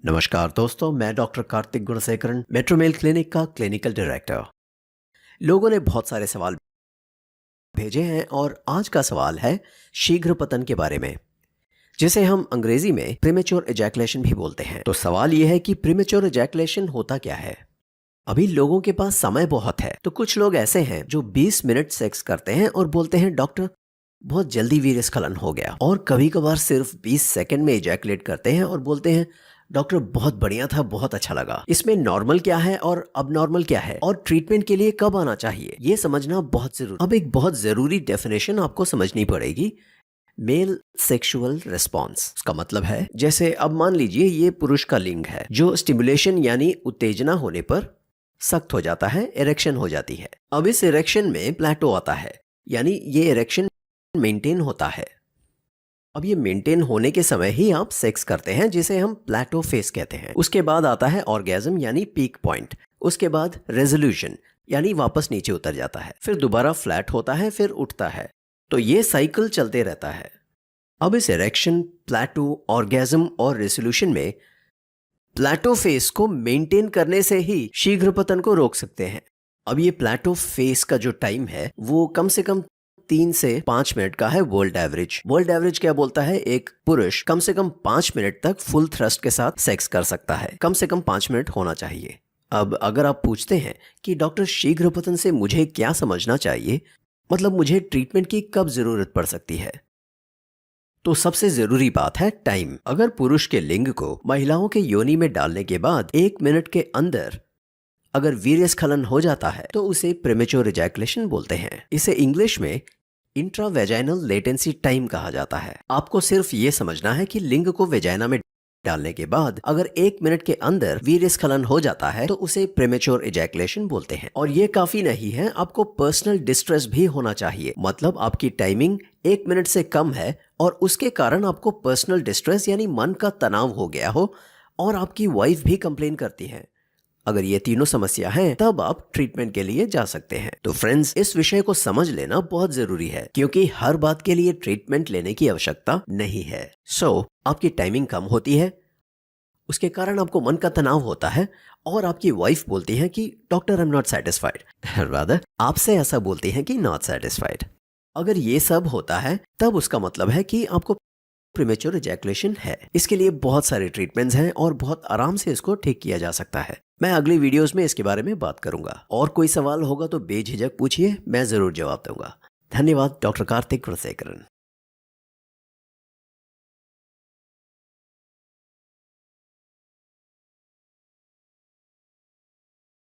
नमस्कार दोस्तों, मैं डॉक्टर कार्तिक गुणसेकरन, मेट्रोमेल क्लिनिक का क्लिनिकल डायरेक्टर। लोगों ने बहुत सारे सवाल भेजे हैं और आज का सवाल है शीघ्र पतन के बारे में, जिसे हम अंग्रेजी में प्रीमेच्योर एजैकुलेशन भी बोलते हैं। तो सवाल यह है कि प्रीमेच्योर एजैकुलेशन होता क्या है। अभी लोगों के पास समय बहुत है, तो कुछ लोग ऐसे हैं जो 20 मिनट सेक्स करते हैं और बोलते हैं डॉक्टर बहुत जल्दी वीर्यस्खलन हो गया, और कभी कभार सिर्फ 20 सेकंड में इजैकुलेट करते हैं और बोलते हैं डॉक्टर बहुत बढ़िया था, बहुत अच्छा लगा। इसमें नॉर्मल क्या है और अब नॉर्मल क्या है और ट्रीटमेंट के लिए कब आना चाहिए, ये समझना बहुत जरूरी। अब एक बहुत जरूरी डेफिनेशन आपको समझनी पड़ेगी। मेल सेक्सुअल रिस्पॉन्स, उसका मतलब है जैसे अब मान लीजिए ये पुरुष का लिंग है जो स्टिमुलेशन यानी उत्तेजना होने पर सख्त हो जाता है, इरेक्शन हो जाती है। अब इस इरेक्शन में प्लेटो आता है, यानी ये इरेक्शन मेंटेन होता है। अब ये मेंटेन होने के समय ही आप सेक्स करते हैं, जिसे हम प्लेटो फेज कहते हैं। उसके बाद आता है ऑर्गेज्म यानी पीक पॉइंट, उसके बाद रेजोल्यूशन यानी वापस नीचे उतर जाता है, फिर दोबारा फ्लैट होता है, फिर उठता है। तो ये साइकिल चलते रहता है। अब इस इरेक्शन, प्लेटो, ऑर्गेज्म और रेजोल्यूशन में प्लेटो फेज को मेंटेन करने से ही शीघ्र पतन को रोक सकते हैं। अब ये प्लेटो फेज का जो टाइम है वो कम से कम 3 से 5 मिनट का है। वर्ल्ड एवरेज, वर्ल्ड एवरेज क्या बोलता है, एक पुरुष कम से कम 5 मिनट तक फुल थ्रस्ट के साथ सेक्स कर सकता है। कम से कम 5 मिनट होना चाहिए। अब अगर आप पूछते हैं कि डॉक्टर शीघ्र पतन से मुझे क्या समझना चाहिए, मतलब मुझे ट्रीटमेंट की कब जरूरत पड़ सकती है, तो सबसे जरूरी बात है टाइम। अगर पुरुष के लिंग को महिलाओं के योनि में डालने के बाद 1 मिनट के अंदर अगर वीर्यस्खलन हो जाता है तो उसे प्रीमेच्योर एजैकुलेशन बोलते हैं। इसे इंग्लिश में इंट्रावेजाइनल लेटेंसी टाइम कहा जाता है। आपको सिर्फ ये समझना है कि लिंग को वेजाइना में डालने के बाद अगर 1 मिनट के अंदर वीर्यस्खलन हो जाता है तो उसे प्रीमेच्योर एजैकुलेशन बोलते हैं। और ये काफी नहीं है, आपको पर्सनल डिस्ट्रेस भी होना चाहिए, मतलब आपकी टाइमिंग 1 मिनट से कम है और उसके कारण आपको पर्सनल डिस्ट्रेस यानी मन का तनाव हो गया हो और आपकी वाइफ भी कंप्लेन करती है। अगर ये तीनों समस्या हैं, तब आप ट्रीटमेंट के लिए जा सकते हैं। तो फ्रेंड्स, इस विषय को समझ लेना बहुत जरूरी है, क्योंकि हर बात के लिए ट्रीटमेंट लेने की आवश्यकता नहीं है। आपकी टाइमिंग कम होती है, उसके कारण आपको मन का तनाव होता है और आपकी वाइफ बोलती है कि doctor I am not satisfied, rather आपसे ऐसा बोलती है कि नॉट सेटिस्फाइड। अगर ये सब होता है तब उसका मतलब है कि आपको प्रीमेच्योर एजैकुलेशन है। इसके लिए बहुत सारे ट्रीटमेंट्स हैं और बहुत आराम से इसको ठीक किया जा सकता है। मैं अगली वीडियोस में इसके बारे में बात करूंगा, और कोई सवाल होगा तो बेझिझक पूछिए, मैं जरूर जवाब दूंगा। धन्यवाद, डॉक्टर कार्तिक गुणसेकरन।